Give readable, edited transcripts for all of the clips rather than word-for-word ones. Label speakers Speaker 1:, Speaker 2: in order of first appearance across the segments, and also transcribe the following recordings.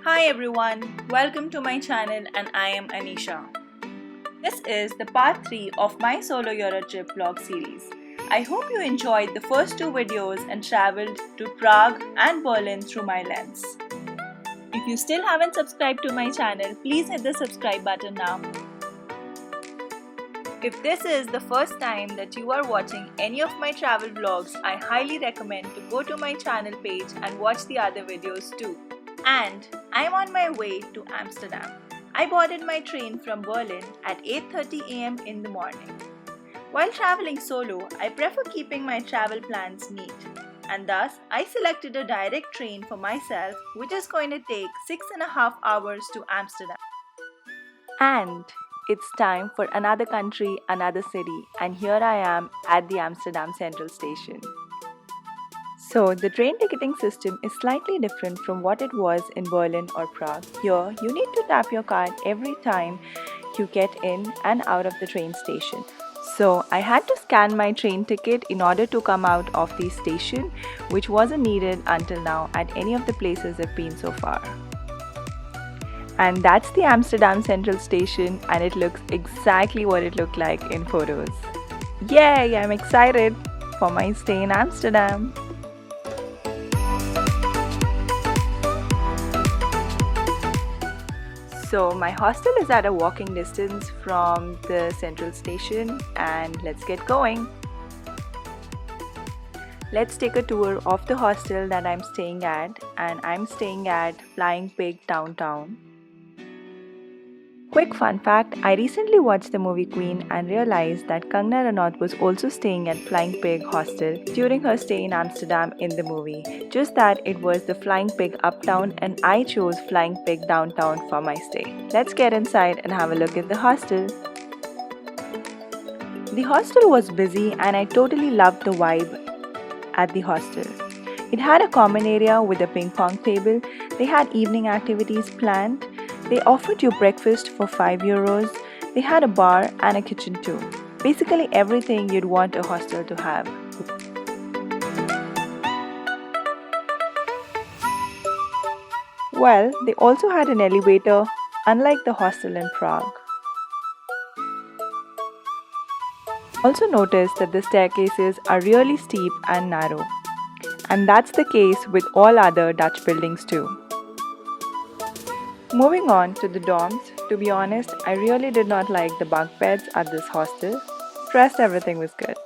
Speaker 1: Hi everyone, welcome to my channel and I am Anisha. This is the part 3 of my solo Euro trip vlog series. I hope you enjoyed the first two videos and traveled to Prague and Berlin through my lens. If you still haven't subscribed to my channel, please hit the subscribe button now. If this is the first time that you are watching any of my travel vlogs, I highly recommend to go to my channel page and watch the other videos too. And I'm on my way to Amsterdam. I boarded my train from Berlin at 8:30 am in the morning. While traveling solo, I prefer keeping my travel plans neat, and thus I selected a direct train for myself, which is going to take 6.5 hours to Amsterdam. And it's time for another country, another city, and here I am at the Amsterdam Central Station. So, the train ticketing system is slightly different from what it was in Berlin or Prague. Here, you need to tap your card every time you get in and out of the train station. So, I had to scan my train ticket in order to come out of the station, which wasn't needed until now at any of the places I've been so far. And that's the Amsterdam Central Station, and it looks exactly what it looked like in photos. Yay! I'm excited for my stay in Amsterdam. So my hostel is at a walking distance from the central station, and let's get going. Let's take a tour of the hostel that I'm staying at, and I'm staying at Flying Pig downtown. Quick fun fact, I recently watched the movie Queen and realized that Kangna Ranaut was also staying at Flying Pig Hostel during her stay in Amsterdam in the movie. Just that it was the Flying Pig uptown and I chose Flying Pig downtown for my stay. Let's get inside and have a look at the hostel. The hostel was busy and I totally loved the vibe at the hostel. It had a common area with a ping pong table. They had evening activities planned. They offered you breakfast for €5. They had a bar and a kitchen too. Basically everything you'd want a hostel to have. Well, they also had an elevator, unlike the hostel in Prague. Also notice that the staircases are really steep and narrow. And that's the case with all other Dutch buildings too. Moving on to the dorms, to be honest, I really did not like the bunk beds at this hostel. Rest everything was good.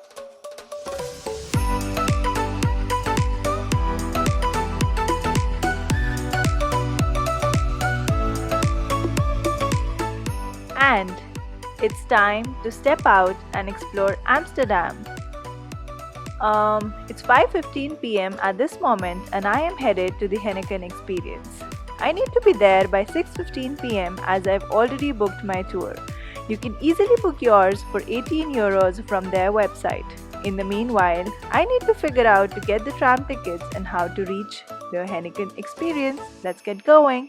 Speaker 1: And it's time to step out and explore Amsterdam. It's 5:15 p.m. at this moment and I am headed to the Heineken Experience. I need to be there by 6:15 p.m. as I've already booked my tour. You can easily book yours for €18 from their website. In the meanwhile, I need to figure out to get the tram tickets and how to reach the Heineken Experience. Let's get going.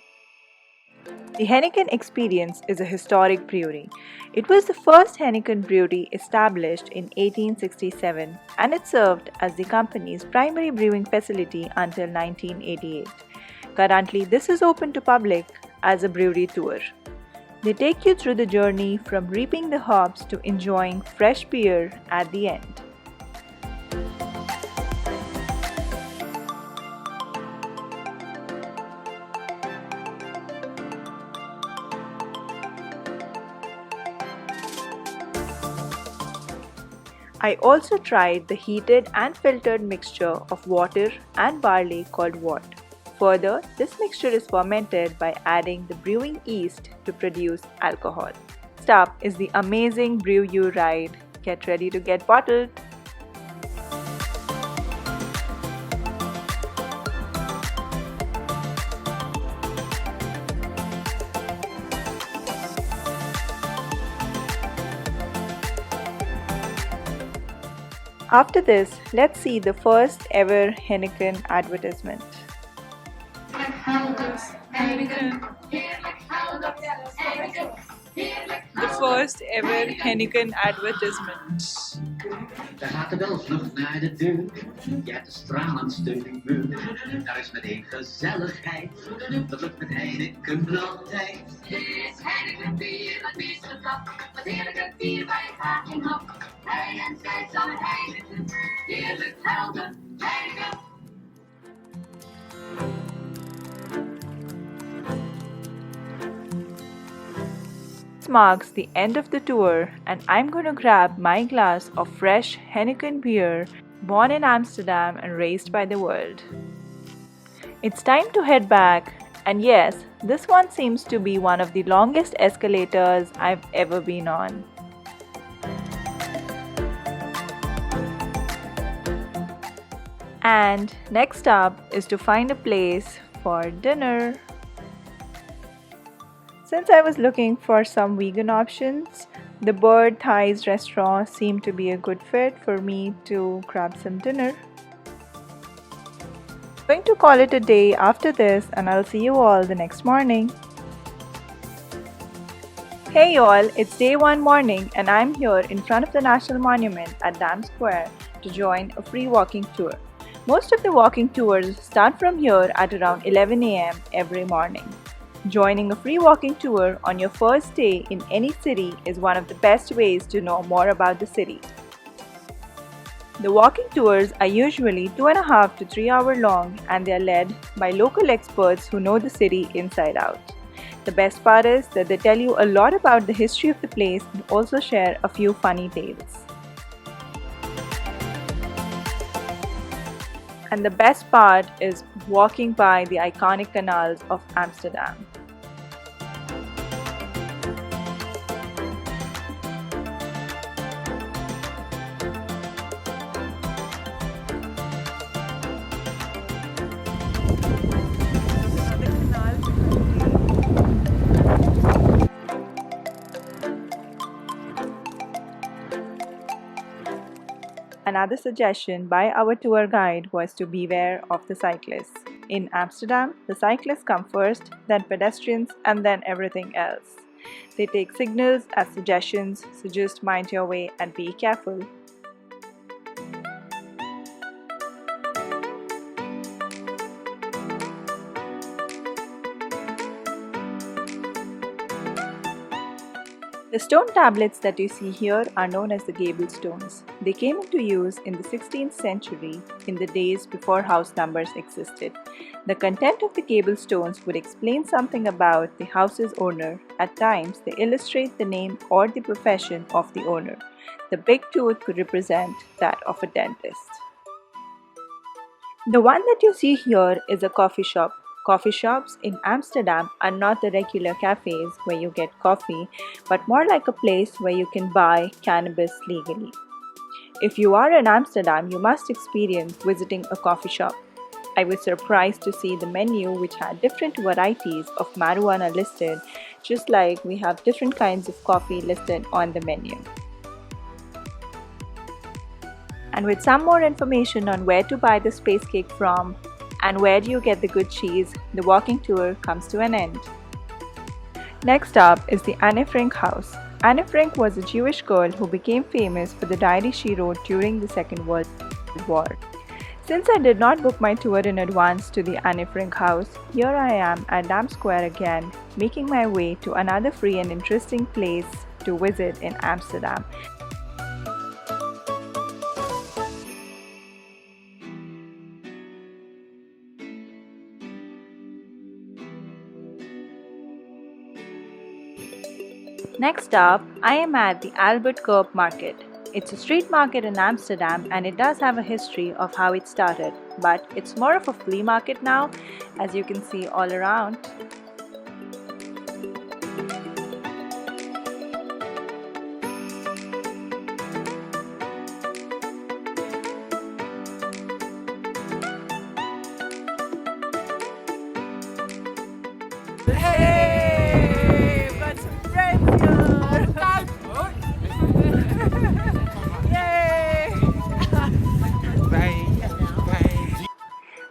Speaker 1: The Heineken Experience is a historic brewery. It was the first Heineken brewery established in 1867 and it served as the company's primary brewing facility until 1988. Currently, this is open to public as a brewery tour. They take you through the journey from reaping the hops to enjoying fresh beer at the end. I also tried the heated and filtered mixture of water and barley called wort. Further, this mixture is fermented by adding the brewing yeast to produce alcohol. Next up is the amazing Brew You ride. Get ready to get bottled. After this, let's see the first ever Heineken advertisement. The first ever Heineken advertisement.
Speaker 2: De hakenbels vlucht naar de deur. Ja, de stralendste muur, daar is meteen gezelligheid. Dat lukt met Heineken altijd. Dit is Heineken bier, wat meeste kap. Wat heerlijke bier waar je graag in hap. Hij en zij samen Heineken, heerlijk helden, Heineken.
Speaker 1: This marks the end of the tour, and I'm going to grab my glass of fresh Heineken beer, born in Amsterdam and raised by the world. It's time to head back, and yes, this one seems to be one of the longest escalators I've ever been on. And next up is to find a place for dinner. Since I was looking for some vegan options, the Bird Thighs restaurant seemed to be a good fit for me to grab some dinner. I'm going to call it a day after this, and I'll see you all the next morning. Hey y'all, it's day one morning and I'm here in front of the National Monument at Dam Square to join a free walking tour. Most of the walking tours start from here at around 11 a.m. every morning. Joining a free walking tour on your first day in any city is one of the best ways to know more about the city. The walking tours are usually 2.5 to 3 hours long and they are led by local experts who know the city inside out. The best part is that they tell you a lot about the history of the place and also share a few funny tales. And the best part is walking by the iconic canals of Amsterdam. Another suggestion by our tour guide was to beware of the cyclists. In Amsterdam, the cyclists come first, then pedestrians, and then everything else. They take signals as suggestions, so just mind your way and be careful. The stone tablets that you see here are known as the gable stones. They came into use in the 16th century, in the days before house numbers existed. The content of the gable stones would explain something about the house's owner. At times, they illustrate the name or the profession of the owner. The big tooth could represent that of a dentist. The one that you see here is a coffee shop. Coffee shops in Amsterdam are not the regular cafes where you get coffee, but more like a place where you can buy cannabis legally. If you are in Amsterdam, you must experience visiting a coffee shop. I was surprised to see the menu, which had different varieties of marijuana listed, just like we have different kinds of coffee listed on the menu. And with some more information on where to buy the space cake from, and where do you get the good cheese, the walking tour comes to an end. Next up is the Anne Frank house. Anne Frank was a Jewish girl who became famous for the diary she wrote during the Second World War. Since I did not book my tour in advance to the Anne Frank house, here I am at Dam Square again, making my way to another free and interesting place to visit in Amsterdam. Next up, I am at the Albert Curb Market. It's a street market in Amsterdam and it does have a history of how it started, but it's more of a flea market now, as you can see all around. Hey! We've got some friends here! Yay!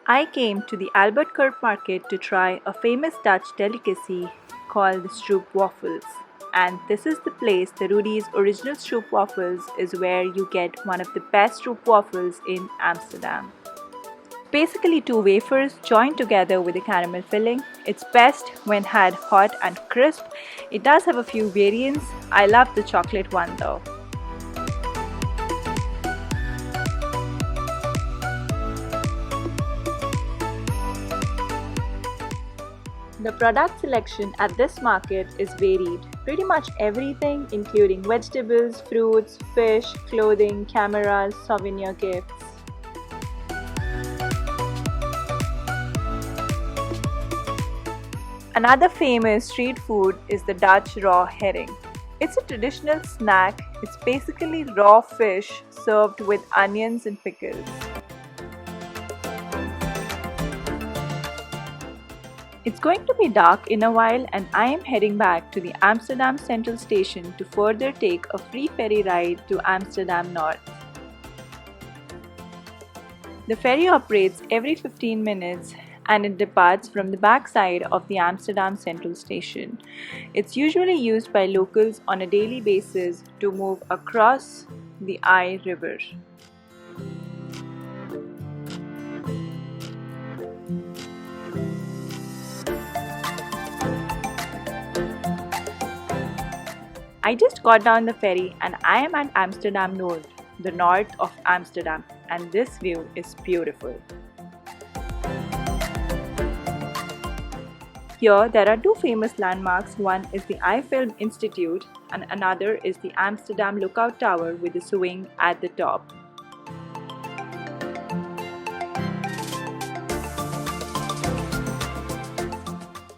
Speaker 1: I came to the Albert Curb Market to try a famous Dutch delicacy called the stroop waffles. and this is the place, the Rudy's Original Stroopwafels, is where you get one of the best stroopwafels in Amsterdam. Basically two wafers joined together with a caramel filling. It's best when had hot and crisp. It does have a few variants. I love the chocolate one though. The product selection at this market is varied. Pretty much everything including vegetables, fruits, fish, clothing, cameras, souvenir gifts. Another famous street food is the Dutch raw herring. It's a traditional snack. It's basically raw fish served with onions and pickles. It's going to be dark in a while and I am heading back to the Amsterdam Central Station to further take a free ferry ride to Amsterdam North. The ferry operates every 15 minutes and it departs from the back side of the Amsterdam Central Station. It's usually used by locals on a daily basis to move across the IJ River. I just got down the ferry and I am at Amsterdam North, the north of Amsterdam, and this view is beautiful. Here there are two famous landmarks. One is the Eye Film Institute and another is the Amsterdam Lookout Tower with a swing at the top.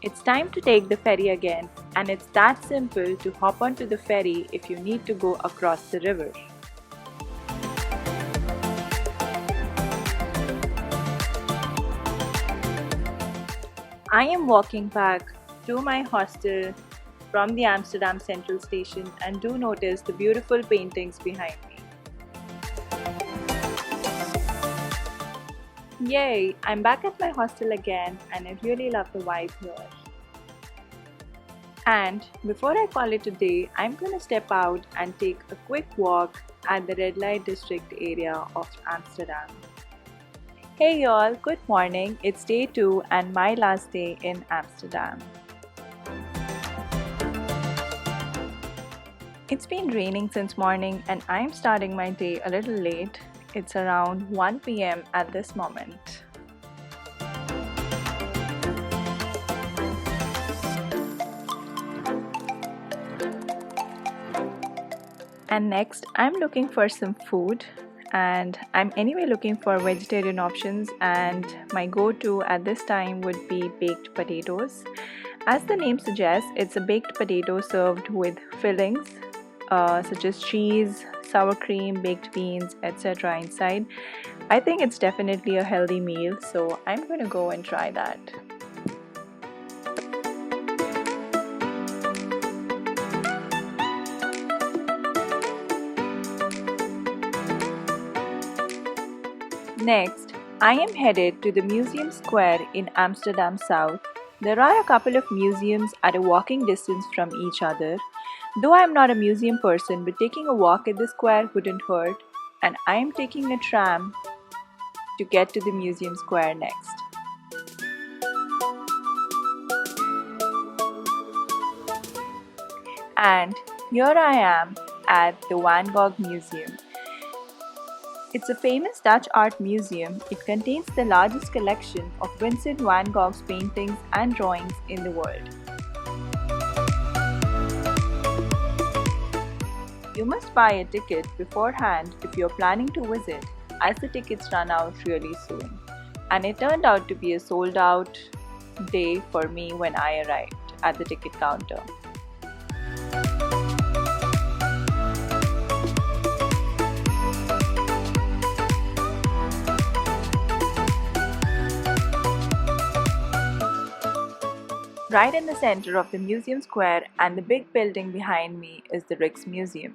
Speaker 1: It's time to take the ferry again, and it's that simple to hop onto the ferry if you need to go across the river. I am walking back to my hostel from the Amsterdam Central Station and do notice the beautiful paintings behind me. Yay! I'm back at my hostel again and I really love the vibe here. And before I call it a day, I'm gonna step out and take a quick walk at the red light district area of Amsterdam. Hey y'all, good morning. It's day 2 and my last day in Amsterdam. It's been raining since morning and I'm starting my day a little late. It's around 1 p.m. at this moment. And next, I'm looking for some food and I'm anyway looking for vegetarian options, and my go-to at this time would be baked potatoes. As the name suggests, it's a baked potato served with fillings such as cheese, sour cream, baked beans, etc. inside. I think it's definitely a healthy meal, so I'm gonna go and try that. Next, I am headed to the Museum Square in Amsterdam South. There are a couple of museums at a walking distance from each other. Though I am not a museum person, but taking a walk at the square wouldn't hurt, and I am taking a tram to get to the Museum Square next. And here I am at the Weinborg Museum. It's a famous Dutch art museum. It contains the largest collection of Vincent van Gogh's paintings and drawings in the world. You must buy a ticket beforehand if you're planning to visit, as the tickets run out really soon. And it turned out to be a sold out day for me when I arrived at the ticket counter. Right in the center of the museum square and the big building behind me is the Rijksmuseum.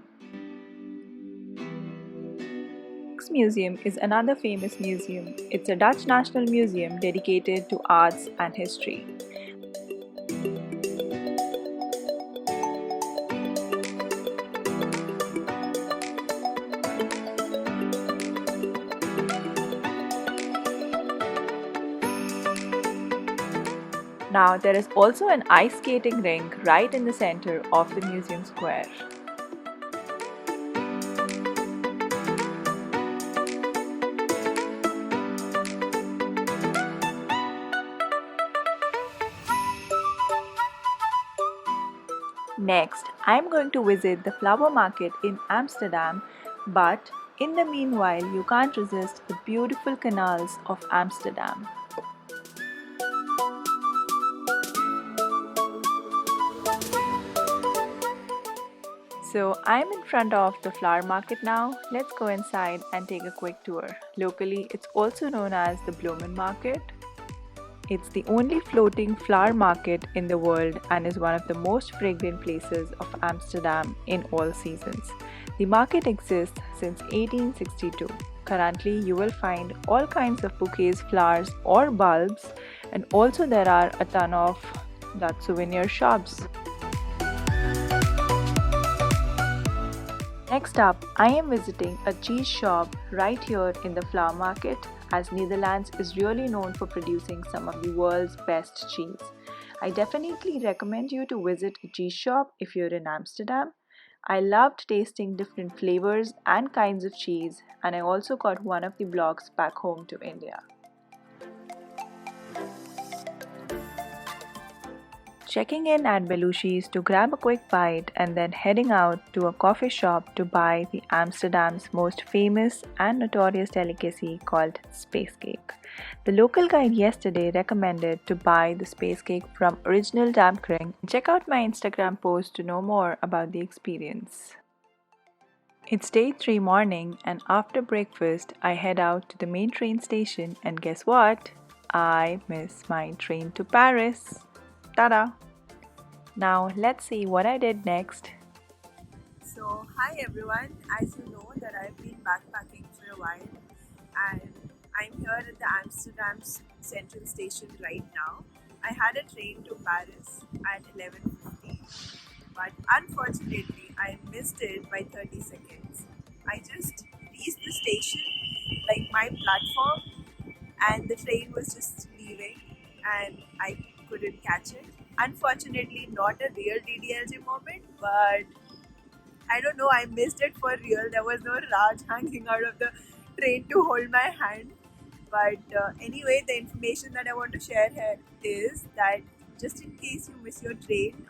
Speaker 1: Rijksmuseum is another famous museum. It's a Dutch national museum dedicated to arts and history. Now there is also an ice skating rink right in the center of the museum square. Next, I'm going to visit the flower market in Amsterdam, but in the meanwhile, you can't resist the beautiful canals of Amsterdam. So I'm in front of the flower market now. Let's go inside and take a quick tour. Locally, it's also known as the Bloemen Market. It's the only floating flower market in the world and is one of the most fragrant places of Amsterdam in all seasons. The market exists since 1862. Currently, you will find all kinds of bouquets, flowers or bulbs, and also there are a ton of that souvenir shops. Next up, I am visiting a cheese shop right here in the flower market, as Netherlands is really known for producing some of the world's best cheese. I definitely recommend you to visit a cheese shop if you're in Amsterdam. I loved tasting different flavors and kinds of cheese, and I also got one of the blocks back home to India. Checking in at Belushi's to grab a quick bite and then heading out to a coffee shop to buy the Amsterdam's most famous and notorious delicacy called space cake. The local guide yesterday recommended to buy the space cake from Original Dampkring. Check out my Instagram post to know more about the experience. It's day 3 morning, and after breakfast I head out to the main train station, and guess what? I miss my train to Paris. Ta-da! Now let's see what I did next.
Speaker 3: So hi everyone, as you know that I've been backpacking for a while and I'm here at the Amsterdam Central Station right now. I had a train to Paris at 11:50, but unfortunately I missed it by 30 seconds. I just reached the station, like my platform, and the train was just leaving and I couldn't catch it. Unfortunately, not a real DDLJ moment, but I don't know, I missed it for real. There was no Raj hanging out of the train to hold my hand. But anyway, the information that I want to share here is that just in case you miss your train,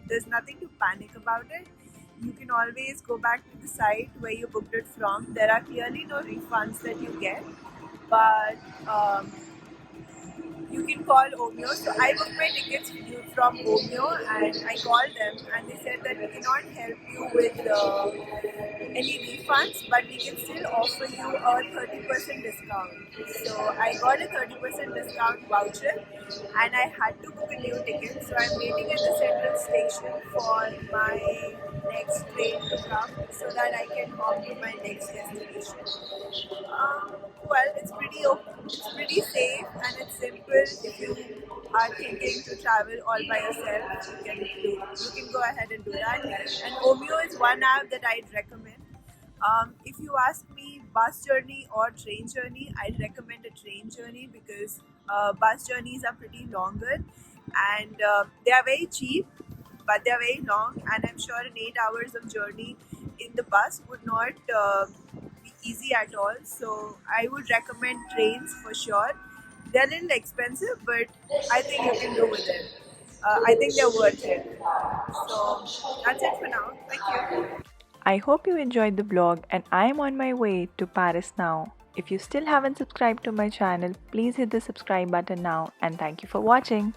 Speaker 3: there's nothing to panic about it. You can always go back to the site where you booked it from. There are clearly no refunds that you get, but you can call Omeo. So I booked my tickets from Omeo and I called them and they said that we cannot help you with any refunds, but we can still offer you a 30% discount. So I got a 30% discount voucher and I had to book a new ticket. So I'm waiting at the central station for my next train to come so that I can hop to my next destination. Well, it's pretty safe and it's simple. If you are thinking to travel all by yourself, you can go ahead and do that. And Omeo is one app that I'd recommend. If you ask me bus journey or train journey, I'd recommend a train journey because bus journeys are pretty longer and they are very cheap, but they are very long. And I'm sure an 8 hours of journey in the bus would not be easy at all. So I would recommend trains for sure. They're a little expensive, but I think you can do with it. I think they're worth it. So that's it for now. Thank you.
Speaker 1: I hope you enjoyed the vlog, and I am on my way to Paris now. If you still haven't subscribed to my channel, please hit the subscribe button now, and thank you for watching.